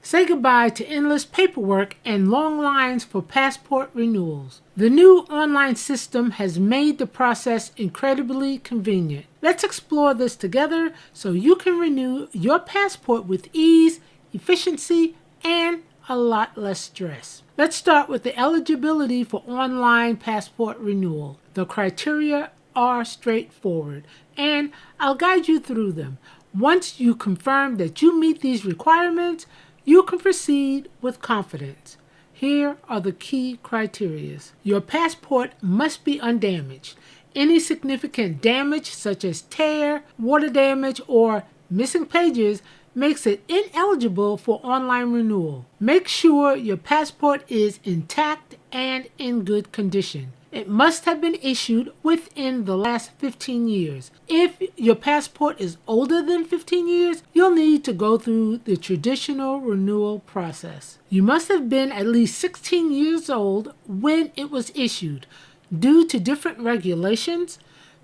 Say goodbye to endless paperwork and long lines for passport renewals. The new online system has made the process incredibly convenient. Let's explore this together so you can renew your passport with ease, efficiency, and a lot less stress. Let's start with the eligibility for online passport renewal. The criteria are straightforward, and I'll guide you through them. Once you confirm that you meet these requirements, you can proceed with confidence. Here are the key criteria. Your passport must be undamaged. Any significant damage, such as tear, water damage, or missing pages, makes it ineligible for online renewal. Make sure your passport is intact and in good condition. It must have been issued within the last 15 years. If your passport is older than 15 years, you'll need to go through the traditional renewal process. You must have been at least 16 years old when it was issued. Due to different regulations,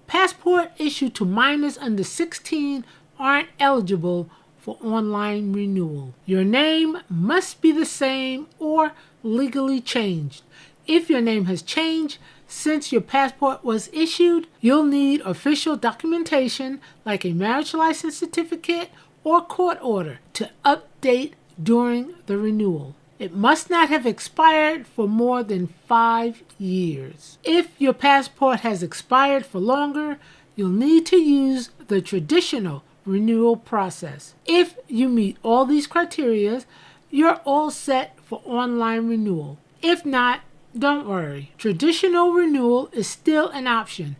passports issued to minors under 16 aren't eligible for online renewal. Your name must be the same or legally changed. If your name has changed since your passport was issued, you'll need official documentation like a marriage license certificate or court order to update during the renewal. It must not have expired for more than 5 years. If your passport has expired for longer, you'll need to use the traditional renewal process. If you meet all these criteria, you're all set for online renewal. If not, don't worry. Traditional renewal is still an option.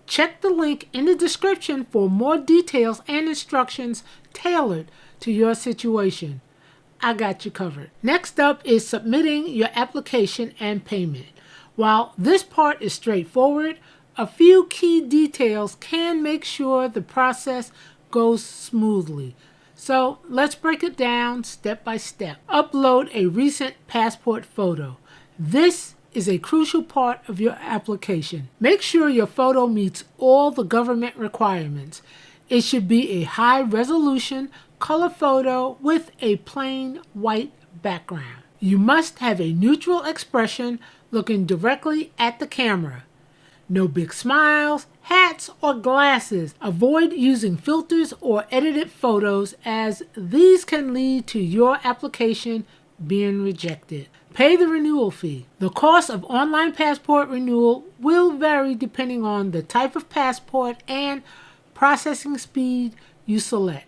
Check the link in the description for more details and instructions tailored to your situation. I got you covered. Next up is submitting your application and payment. While this part is straightforward, a few key details can make sure the process goes smoothly. So let's break it down step by step. Upload a recent passport photo. This is a crucial part of your application. Make sure your photo meets all the government requirements. It should be a high-resolution color photo with a plain white background. You must have a neutral expression looking directly at the camera. No big smiles, hats, or glasses. Avoid using filters or edited photos, as these can lead to your application being rejected. Pay the renewal fee. The cost of online passport renewal will vary depending on the type of passport and processing speed you select.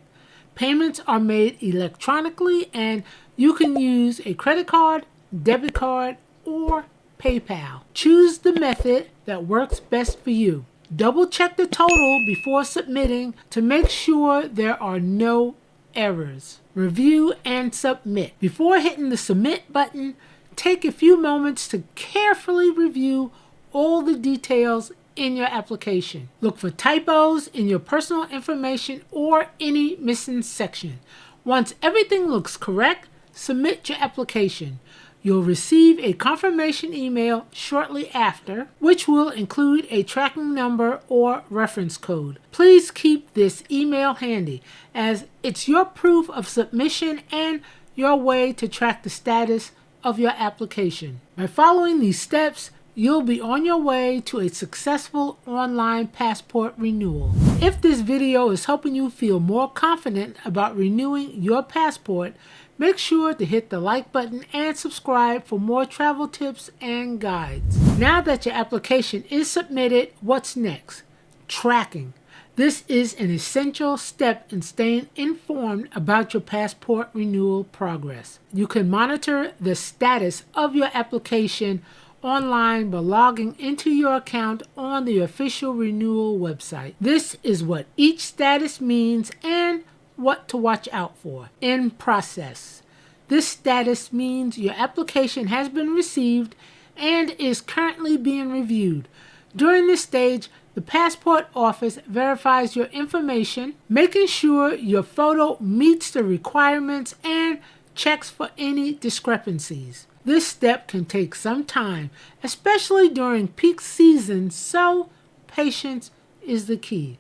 Payments are made electronically, and you can use a credit card, debit card, or PayPal. Choose the method that works best for you. Double check the total before submitting to make sure there are no errors. Review and submit. Before hitting the submit button, take a few moments to carefully review all the details in your application. Look for typos in your personal information or any missing section. Once everything looks correct, submit your application. You'll receive a confirmation email shortly after, which will include a tracking number or reference code. Please keep this email handy, as it's your proof of submission and your way to track the status of your application. By following these steps, you'll be on your way to a successful online passport renewal. If this video is helping you feel more confident about renewing your passport, make sure to hit the like button and subscribe for more travel tips and guides. Now that your application is submitted, what's next? Tracking. This is an essential step in staying informed about your passport renewal progress. You can monitor the status of your application online by logging into your account on the official renewal website. This is what each status means and what to watch out for. In process. This status means your application has been received and is currently being reviewed. During this stage, the passport office verifies your information, making sure your photo meets the requirements and checks for any discrepancies. This step can take some time, especially during peak season, so patience is the key.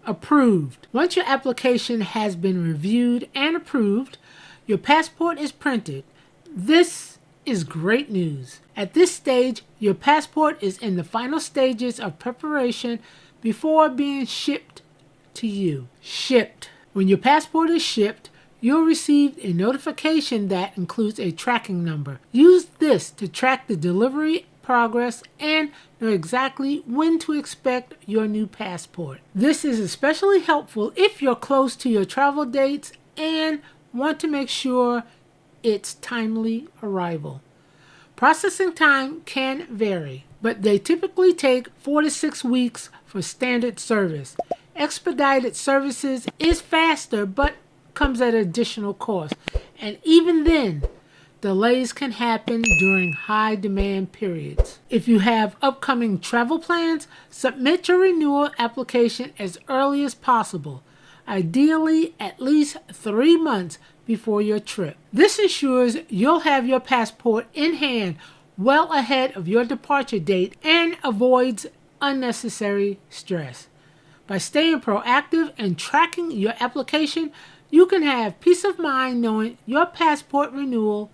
Approved. Once your application has been reviewed and approved, your passport is printed. This is great news. At this stage, your passport is in the final stages of preparation before being shipped to you. Shipped. When your passport is shipped, you'll receive a notification that includes a tracking number. Use this to track the delivery progress and know exactly when to expect your new passport. This is especially helpful if you're close to your travel dates and want to make sure its timely arrival. Processing time can vary, but they typically take 4 to 6 weeks for standard service. Expedited services is faster but comes at additional cost, and even then, delays can happen during high demand periods. If you have upcoming travel plans, submit your renewal application as early as possible, ideally at least 3 months before your trip. This ensures you'll have your passport in hand well ahead of your departure date and avoids unnecessary stress. By staying proactive and tracking your application, you can have peace of mind knowing your passport renewal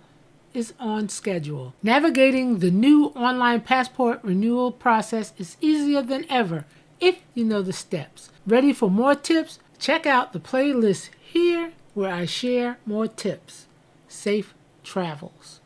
is on schedule. Navigating the new online passport renewal process is easier than ever if you know the steps. Ready for more tips? Check out the playlist here where I share more tips. Safe travels.